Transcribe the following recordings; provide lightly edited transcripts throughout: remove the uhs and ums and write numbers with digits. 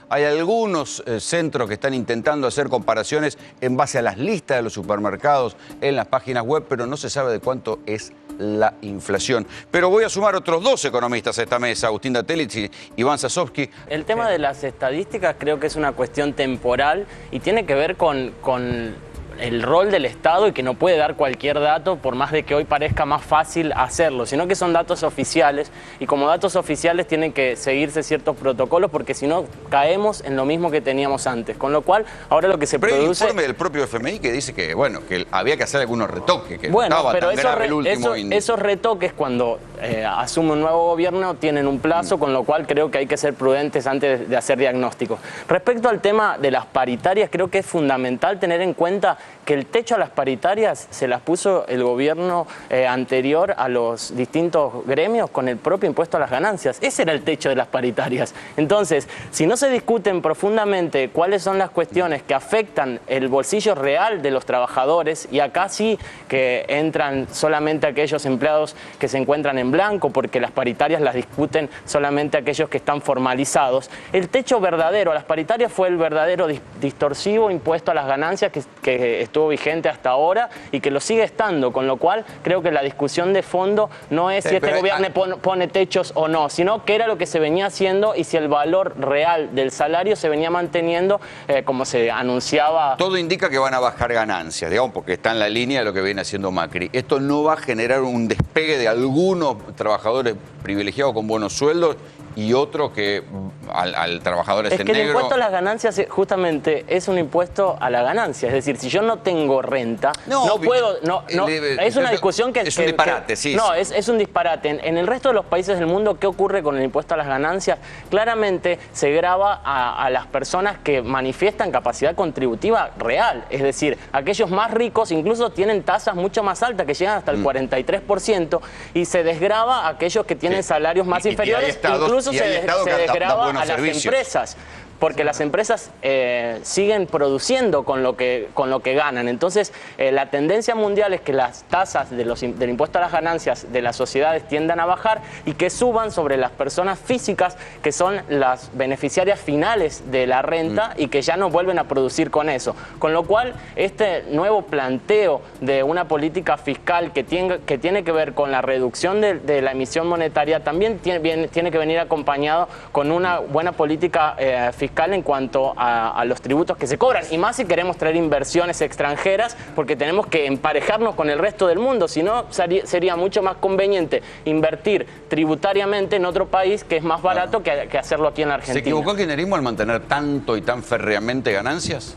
Hay algunos centros que están intentando hacer comparaciones en base a las listas de los supermercados en las páginas web, pero no se sabe de cuánto es la inflación. Pero voy a sumar otros dos economistas a esta mesa, Agustín Datelitz y Iván Sasovsky. El tema de las estadísticas creo que es una cuestión temporal y tiene que ver con el rol del Estado y que no puede dar cualquier dato por más de que hoy parezca más fácil hacerlo, sino que son datos oficiales y como datos oficiales tienen que seguirse ciertos protocolos porque si no caemos en lo mismo que teníamos antes, con lo cual ahora lo que se produce... Pero hay un informe del propio FMI que dice que, bueno, que había que hacer algunos retoques, que bueno, estaba pero tan grave el último índice. esos retoques cuando asume un nuevo gobierno tienen un plazo, con lo cual creo que hay que ser prudentes antes de hacer diagnósticos. Respecto al tema de las paritarias, creo que es fundamental tener en cuenta que el techo a las paritarias se las puso el gobierno anterior a los distintos gremios con el propio impuesto a las ganancias. Ese era el techo de las paritarias. Entonces, si no se discuten profundamente cuáles son las cuestiones que afectan el bolsillo real de los trabajadores, y acá sí que entran solamente aquellos empleados que se encuentran en blanco, porque las paritarias las discuten solamente aquellos que están formalizados, el techo verdadero a las paritarias fue el verdadero distorsivo impuesto a las ganancias que estuvo vigente hasta ahora y que lo sigue estando, con lo cual creo que la discusión de fondo no es si este gobierno pone techos o no, sino qué era lo que se venía haciendo y si el valor real del salario se venía manteniendo como se anunciaba. Todo indica que van a bajar ganancias, digamos, porque está en la línea de lo que viene haciendo Macri. Esto no va a generar un despegue de algunos trabajadores privilegiados con buenos sueldos y otros que al trabajador es que el impuesto a las ganancias justamente es un impuesto a la ganancia, es decir, si yo no tengo renta, no puedo, es una discusión que... Es un disparate, sí. No, es un disparate. En el resto de los países del mundo, ¿qué ocurre con el impuesto a las ganancias? Claramente se grava a las personas que manifiestan capacidad contributiva real, es decir, aquellos más ricos incluso tienen tasas mucho más altas que llegan hasta el 43% y se desgrava a aquellos que tienen salarios más inferiores, incluso se desgrava a las empresas. Porque las empresas siguen produciendo con lo que ganan. Entonces, la tendencia mundial es que las tasas del impuesto a las ganancias de las sociedades tiendan a bajar y que suban sobre las personas físicas que son las beneficiarias finales de la renta y que ya no vuelven a producir con eso. Con lo cual, este nuevo planteo de una política fiscal que tiene que ver con la reducción de la emisión monetaria también tiene que venir acompañado con una buena política fiscal en cuanto a los tributos que se cobran, y más si queremos traer inversiones extranjeras, porque tenemos que emparejarnos con el resto del mundo, si no sería mucho más conveniente invertir tributariamente en otro país que es más barato que hacerlo aquí en la Argentina. ¿Se equivocó el kirchnerismo al mantener tanto y tan férreamente ganancias?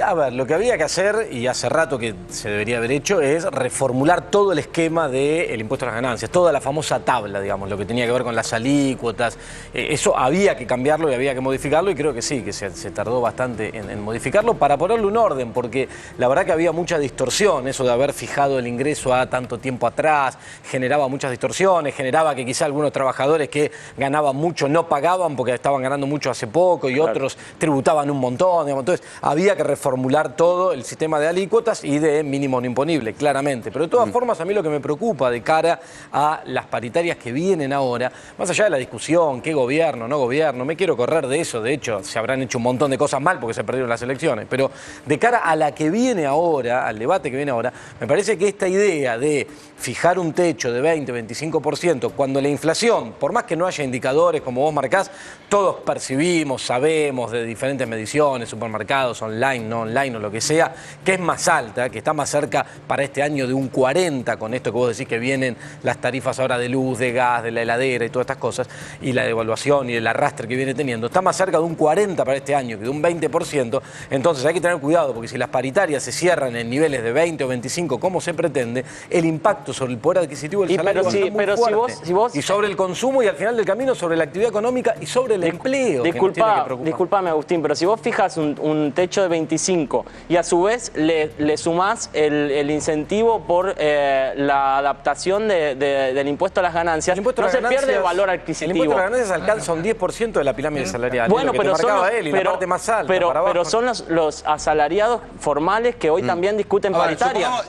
A ver, lo que había que hacer, y hace rato que se debería haber hecho, es reformular todo el esquema del impuesto a las ganancias, toda la famosa tabla, digamos, lo que tenía que ver con las alícuotas. Eso había que cambiarlo y había que modificarlo, y creo que sí, que se tardó bastante en modificarlo para ponerle un orden, porque la verdad que había mucha distorsión, eso de haber fijado el ingreso a tanto tiempo atrás, generaba muchas distorsiones, generaba que quizá algunos trabajadores que ganaban mucho no pagaban porque estaban ganando mucho hace poco y otros tributaban un montón, digamos. Entonces había que reformular todo el sistema de alícuotas y de mínimo no imponible, claramente. Pero de todas formas, a mí lo que me preocupa de cara a las paritarias que vienen ahora, más allá de la discusión, qué gobierno, no gobierno, me quiero correr de eso, de hecho, se habrán hecho un montón de cosas mal porque se perdieron las elecciones, pero de cara a la que viene ahora, al debate que viene ahora, me parece que esta idea de fijar un techo de 20-25%, cuando la inflación, por más que no haya indicadores como vos marcás, todos percibimos, sabemos de diferentes mediciones, supermercados, online, no online o lo que sea, que es más alta, que está más cerca para este año de un 40, con esto que vos decís que vienen las tarifas ahora de luz, de gas, de la heladera y todas estas cosas, y la devaluación y el arrastre que viene teniendo, está más cerca de un 40 para este año que de un 20%, entonces hay que tener cuidado, porque si las paritarias se cierran en niveles de 20 o 25, como se pretende, el impacto sobre el poder adquisitivo del salario va a ser muy fuerte. Si vos, y sobre el consumo y al final del camino sobre la actividad económica y sobre el empleo. Disculpame, Agustín, pero si vos fijas un techo de 25 y a su vez le sumás el incentivo por la adaptación del impuesto a las ganancias, no se pierde el valor adquisitivo. El impuesto a las ganancias alcanza un 10% de la pirámide salarial. Bueno, pero son los asalariados formales que hoy también discuten paritarias.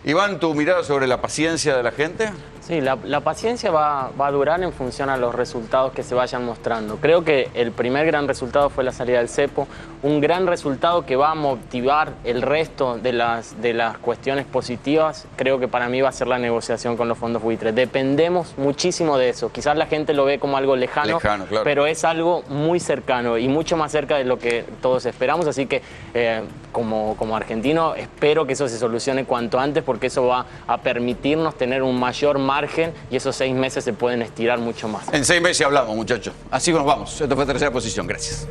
Iván, ¿tu mirada sobre la paciencia de la gente? Sí, la paciencia va a durar en función a los resultados que se vayan mostrando. Creo que el primer gran resultado fue la salida del cepo, un gran resultado que va a motivar el resto de las cuestiones positivas. Creo que para mí va a ser la negociación con los fondos buitres. Dependemos muchísimo de eso. Quizás la gente lo ve como algo lejano, claro, pero es algo muy cercano y mucho más cerca de lo que todos esperamos. Así que como argentino espero que eso se solucione cuanto antes, porque eso va a permitirnos tener un mayor margen y esos 6 meses se pueden estirar mucho más. En 6 meses hablamos, muchachos. Así nos vamos. Esto fue Tercera Posición. Gracias.